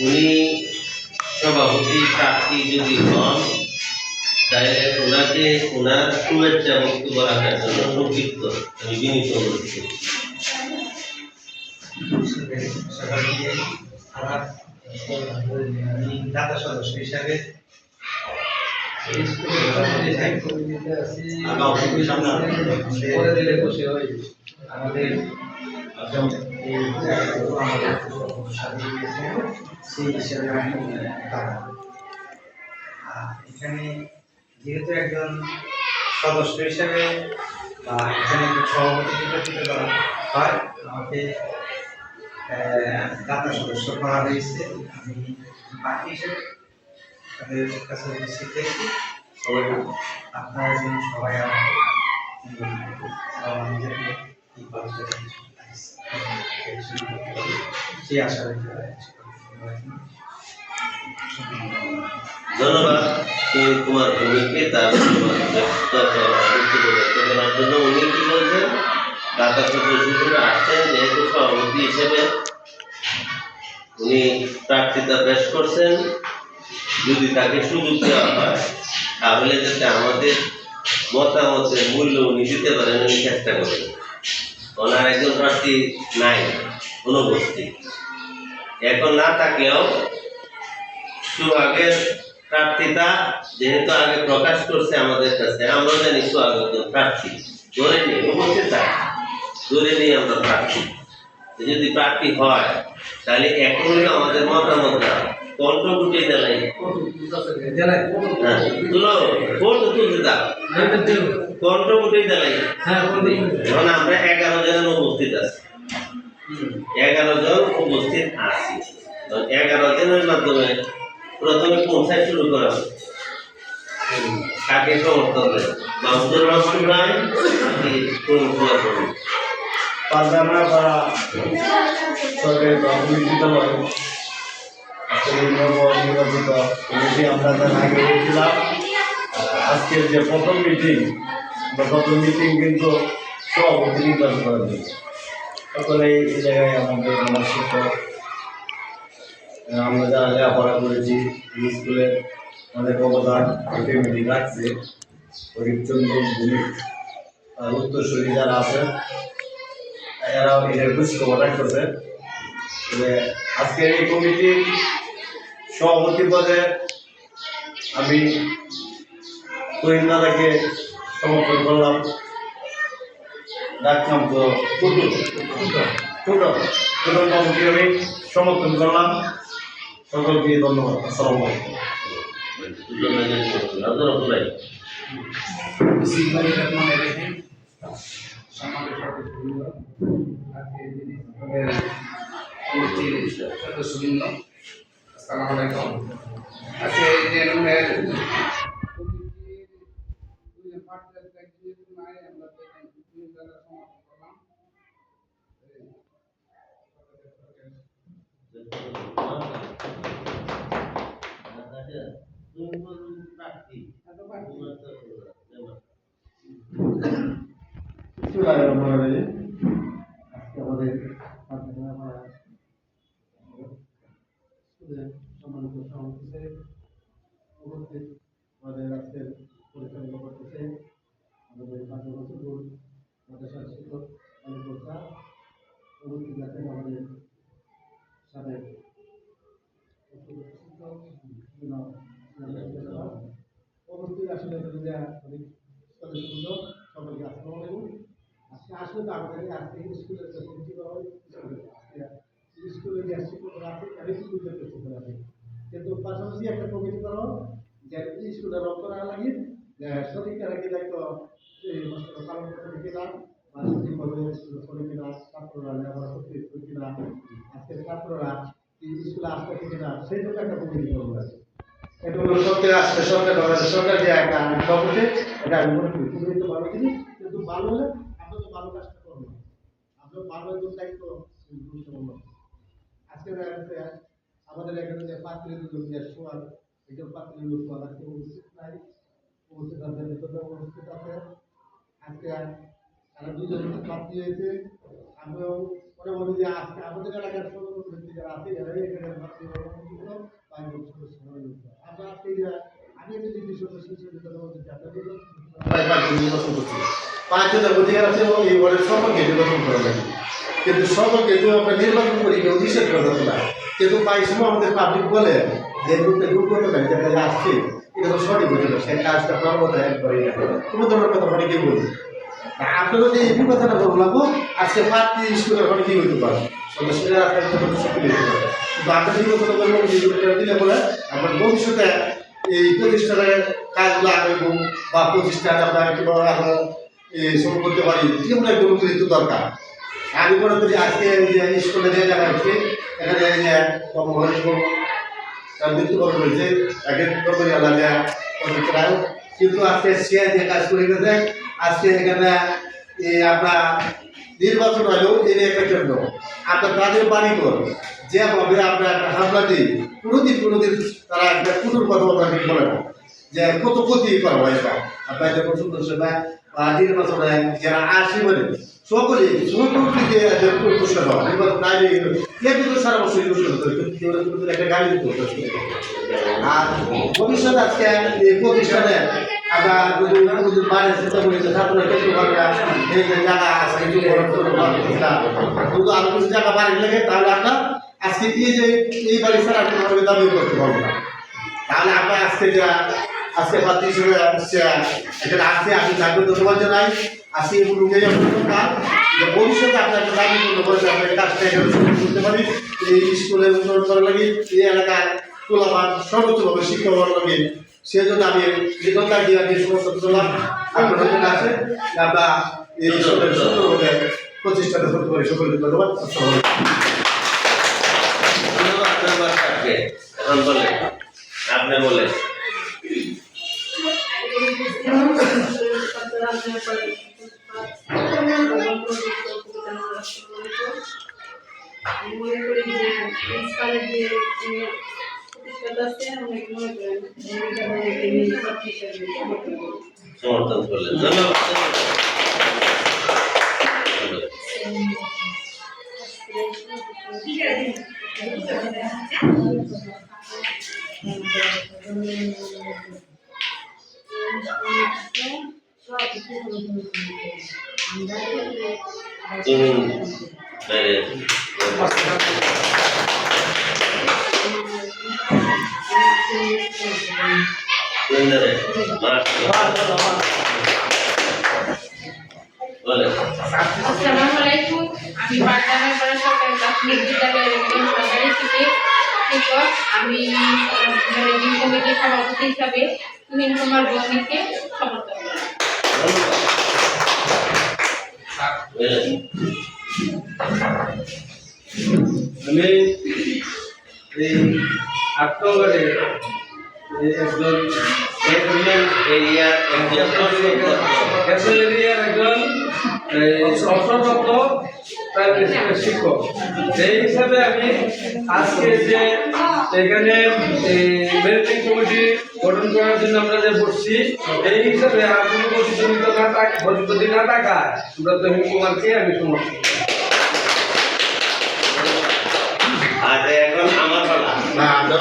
উনি সভাপতি প্রার্থী যদি হন তাহলে ওনাকে ওনার শুভেচ্ছা বক্তব্য রাখার জন্য সংক্ষিপ্ত আমি বিনীত অনুরোধ করি। দাতা সদস্য হিসাবে আমাদের সেই হিসাবে এখানে যেহেতু একজন সদস্য হিসাবে বা এখানে সভাপতি নির্বাচিত করা হয়, আমাকে দাতা সদস্য করা হয়েছে। আমি বাকি হিসেবে তাদের কাছে শিখে সবাই আপনারা যেন সবাই নিজেকে সেই আশা রেখে ধন্যবাদ। তুমি তোমার ভূমিকে তার করার জন্য উনি কি বলছেন, দাতা সদস্য হিসেবে আসছেন, যেহেতু সভাপতি হিসেবে উনি প্রার্থিতা পেশ করছেন, যদি তাকে সুযোগ দেওয়া হয় তাহলে যাতে আমাদের মতামতের মূল্য উনি দিতে পারেন উনি চেষ্টা করেন। ওনার একজন প্রার্থী নাই অনুপস্থিত, এখন না থাকলেও সুহাগের প্রার্থিতা যেহেতু আগে প্রকাশ করছে আমাদের কাছে, আমরা জানি সুহাগ একজন প্রার্থী, ধরে নিই উপস্থিত থাকে, ধরে নিই আমরা প্রার্থী। যদি প্রার্থী হয় তাহলে এখনই আমাদের মতামত কণ্ঠ গুটে জ্বালাই তুলতে দাও, কণ্ঠ গুটে জ্বালাই। এখন আমরা 11 জন উপস্থিত আছি, 11 জন উপস্থিত আছি। 11 জনের মাধ্যমে প্রথমে পৌঁছায় শুরু করা হবে। কাকে সমর্থন দেয়? মাহমুদুর রহমান রায় পাঁচদানা বা সরকারি প্রাথমিক বিদ্যালয় নির্বাচিত কমিটি আমরা তার আগে হয়েছিলাম। আজকের যে প্রথম মিটিং কিন্তু সভাপতি নির্বাচন করা হয়েছে। সকলে এই জায়গায় আমার শিক্ষক, আমরা যারা লেখাপড়া করেছি স্কুলের অনেক অবদান মিটিং রাখছে। হরিচন্দ্র ভূমিক আর উত্তরসূরি যারা আছে এরাও এদের খোঁজখবর রাখতেছে। তবে আজকের এই কমিটির সভাপতি পদে আমি তৈরি দাদাকে সমর্থন করলাম, ডাকনাম তো টুটন বাবুকে আমি সমর্থন করলাম। সকলকে ধন্যবাদ। আসসালামু আলাইকুম। সদস্যবৃন্দ, আসসালামু আলাইকুম। আজকে আমাদের সম্মানিত সভাপতি উপস্থিত আমাদের আজকের পরিচালনা করতেছে আমাদের মাদ্রাসার শিক্ষক উপস্থিত আছেন আমাদের সাবেক উপস্থিত আসলে অনেক সদস্যবৃন্দ, সকলকে আসসালামু আলাইকুম। আজকে আসলে তো আমাদের আজকে স্কুলের যে কমিটি করা হয়, স্কুলে যে শিক্ষকরা আছে তাদের স্কুলের শিক্ষকরা আছে, কিন্তু পাশাপাশি একটা কমিটি করা হয় যে স্কুলের রং করা লাগে, সঠিক তারা কি দায়িত্ব পালন করতে কিনা বা সঠিকভাবে করে কিনা, ছাত্ররা লেখাপড়া করতে কিনা, আজকে ছাত্ররা স্কুলে আসতে কিনা, সেই জন্য একটা কমিটি করা হয়েছে। এটা হলো সরকার যে একটা কমিটি, এটা আমি মনে করি খুবই তো ভালো জিনিস, কিন্তু ভালো হলে আপনার তো ভালো কাজটা করবেন, আপনার ভালো একজন দায়িত্ব গুরুত্বপূর্ণ। আজকে আমাদের এখানে যে সোয়ার একজন সোয়ার আজকে উপস্থিত নাই, উপস্থিত আছে উপস্থিত আছে। আজকে তারা দুজন প্রার্থী হয়েছে, আমিও ওরা বলে যে আজকে আমাদের এলাকার সর্বপ্রথম ব্যক্তি যারা আছে এরা এখানে আমরা আজকে আমি যদি বিষয়টা শিশু নির্বাচন করছি 5 জনের অধিকার আছে এবং এই বোর্ডের সকলকে নির্বাচন করা লাগে কিন্তু সকলকে যদি আমরা নির্বাচন করি কেউ নিষেধ করা যাবে না কিন্তু প্রায় সময় আমাদের পাবলিক বলে যে গ্রুপে দুর্গত নাই দেখা যায় আসছে এটা তো সঠিক হতে পারে সেই কাজটা করার মতো একবারই কোনো ধরনের কথা অনেকেই বলি আপনারা যে এই কথাটা বললাম আজকে পার্টি স্কুলের অনেকেই হইতে পারে সদস্যরা আপনার সকলে হতে পারে কিন্তু আপনার যে কথাটা বললাম যে দিলে বলে আপনার ভবিষ্যতে এই প্রতিষ্ঠানের কাজগুলো আগাইব বা প্রতিষ্ঠান আপনার কীভাবে আমরা শুরু করতে পারি এগুলো একটু গুরুত্ব দরকার আমি মনে করি আজকে যে স্কুলে যে জায়গা হচ্ছে এখানে যে তার মৃত্যুবরণ হয়েছে তাকে কর্মী আলাদা কিন্তু আজকে সে যে কাজ করে গেছে আজকে এখানে আপনার নির্বাচন হলেও এর একটা জন্য আপনার তাদের বাড়ি কর যেভাবে আপনার একটা হামলা দিই কোনোদিন তারা একটা কুটুর কথা আপনাকে বলে না যে কত ক্ষতি করা হয় এটা আপনার যখন সুন্দর সেবা বা নির্বাচনে যারা আসে বলে সকলে সমগ্রকে পুরস্কার দেওয়া নির্বাচন নাই কিন্তু সারা বছর একটা গাড়ি দিতে হতো আর ভবিষ্যতে আজকে এই প্রতিষ্ঠানে আমরা যদি বাইরে চিন্তা করি যে ছাত্ররা কিছু করবে এই যে জায়গা আছে কিছু কিন্তু আরো কিছু জায়গা বাড়ি লাগে তাহলে আমরা আজকে এই যে এই বাড়ি ছাড়া কোনোভাবে দাবি করতে পারবো না তাহলে আমরা আজকে প্রার্থী হিসেবে এখানে আসছে আমি জাগ্রত ধন্যবাদ জানাই আজকে এগুলোকে কাজ যে ভবিষ্যতে আপনার একটা দাবি পূর্ণ করেছে আপনার কাজটা এখানে শুরু করতে পারি এই স্কুলের উন্নয়ন করা লাগে এই এলাকার তোলামান সর্বোচ্চভাবে শিক্ষা করা লাগে সেই জন্য আমি কৃতজ্ঞতা দিয়ে আমি সমস্ত তোলাম আপনাদের জন্য আছে আমরা এই স্কুলের সুন্দরভাবে প্রতিষ্ঠানে করতে পারি সকলকে ধন্যবাদ এখন বলেন আপনি বলেন আমি মনে করি যে প্রিন্সিপালের যে প্রতিষ্ঠাতা আছে অনেক মনে করেন সমর্থন করলেন ধন্যবাদ আসসালামু আলাইকুম আমি পাটনা পাড়া সরকারি প্রাথমিক বিদ্যালয়ের একজন সরকারি শিক্ষক আমি ম্যানেজিং কমিটির সভাপতি হিসাবে তুমিন কুমার বর্ণিকে সমর্থন করি আমি এই আটগড়ে একজন এরিয়ার একজন অবসরপ্রাপ্ত প্রাইমারি স্কুলের শিক্ষক সেই হিসাবে আমি আজকে যে এখানে ম্যানেজিং কমিটি গঠন করার জন্য আমরা যে বসছি এই হিসাবে আর কোনো প্রতিযোগিতা না থাকা প্রতিপত্তি না থাকায় আমরা তহিম কুমারকে আমি সমর্থন আর এখন আমার বলা না আমরা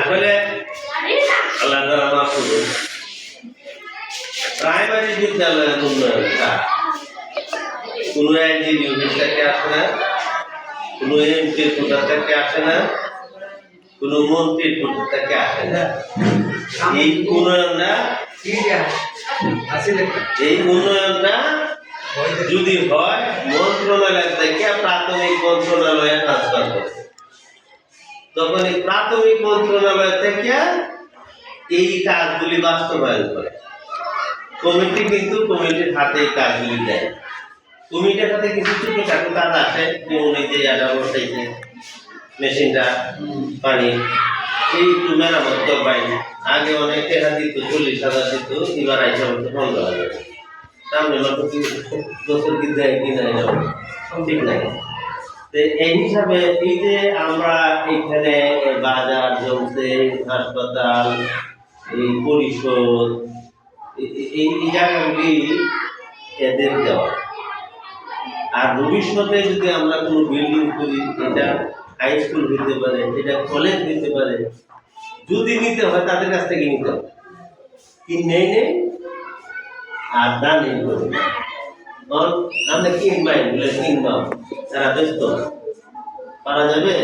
আসলে আল্লাহ তাআলা করুন প্রাইমারি বিদ্যালয়ের উন্নয়নটা কোনো এনজিও থেকে আসে না কোনো এমপির কোথা থেকে আসে না কোনো মন্ত্রীর কোথা থেকে আসে না এই উন্নয়নটা যদি হয় মন্ত্রণালয় থেকে প্রাথমিক মন্ত্রণালয়ে ট্রান্সফার করে তখন এই প্রাথমিক মন্ত্রণালয় থেকে এই কাজগুলি বাস্তবায়ন করে কমিটি কিন্তু কমিটির হাতে এই কাজগুলি দেয় কমিটির হাতে কিছু ছোটখাটো কাজ আসে যেমন এই যে এটা বসাইছে মেশিনটা পানি এই একটু মেরামত করবাই আগে অনেক টাকা দিত 40,000 দিত এবার আইসা বলতে 15,000 সামনে মাত্র বছর কি দেয় কিনা এটা ঠিক নাই এই হিসাবে এই যে আমরা এখানে বাজার জমছে হাসপাতাল এই পরিষদ এই জায়গাগুলি এদের দেওয়া আর ভবিষ্যতে যদি আমরা কোনো বিল্ডিং করি, এটা হাই স্কুল হইতে পারে, এটা কলেজ হইতে পারে, যদি নিতে হয় তাদের কাছ থেকে নিতে হবে, কিনেই নেই আর দানই করি। আমরা কিনবাই বলে কিনবাম, তারা ব্যস্ত পারা যাবে,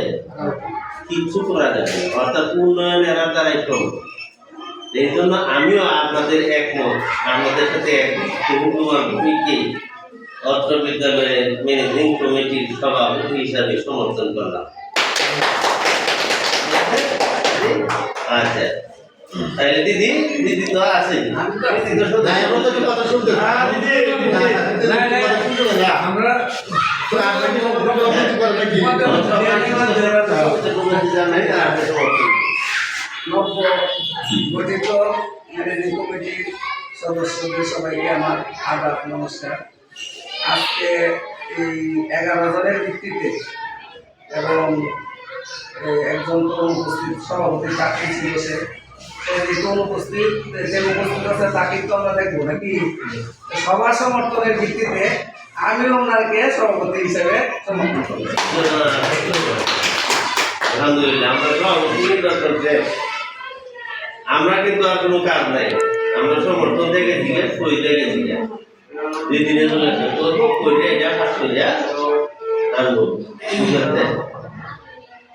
কিচ্ছু করা যাবে, অর্থাৎ উন্নয়নের দ্বারাই সম্ভব। এই জন্য আমিও আপনাদের একমত, আমাদের সাথে একমত। তুমি তোমার ভূমিকে অত্র বিদ্যালয়ের ম্যানেজিং কমিটির সভাপতি হিসাবে সমর্থন করলাম। আচ্ছা, তাহলে দিদি তো আছে, দিদি তো শুধু কথা শুনতে আমরা নব্য গঠিত ম্যানেজিং কমিটির সদস্যদের সবাইকে আমার আদাব নমস্কার। আজকে এই 11 জনের ভিত্তিতে এবং একজন তো উপস্থিত সভাপতি চাকরি ছিল, যে উপস্থিত আছে তাকে তো আমরা দেখবো নাকি, সবার সমর্থনের ভিত্তিতে আমিও ওনাকে সভাপতি হিসেবে সমর্থন করি। আলহামদুলিল্লাহ, আমরা সভাপতি নির্বাচন দেব। আমরা কিন্তু আর কোনো কাজ নাই, আমরা সমর্থন থেকে দিলে সই থেকে দিলে দুই দিনের জন্য করবো, কইলে এটা পাস করে আনবো, ঠিক আছে?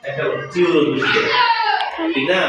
একটা চিউর ঠিক না?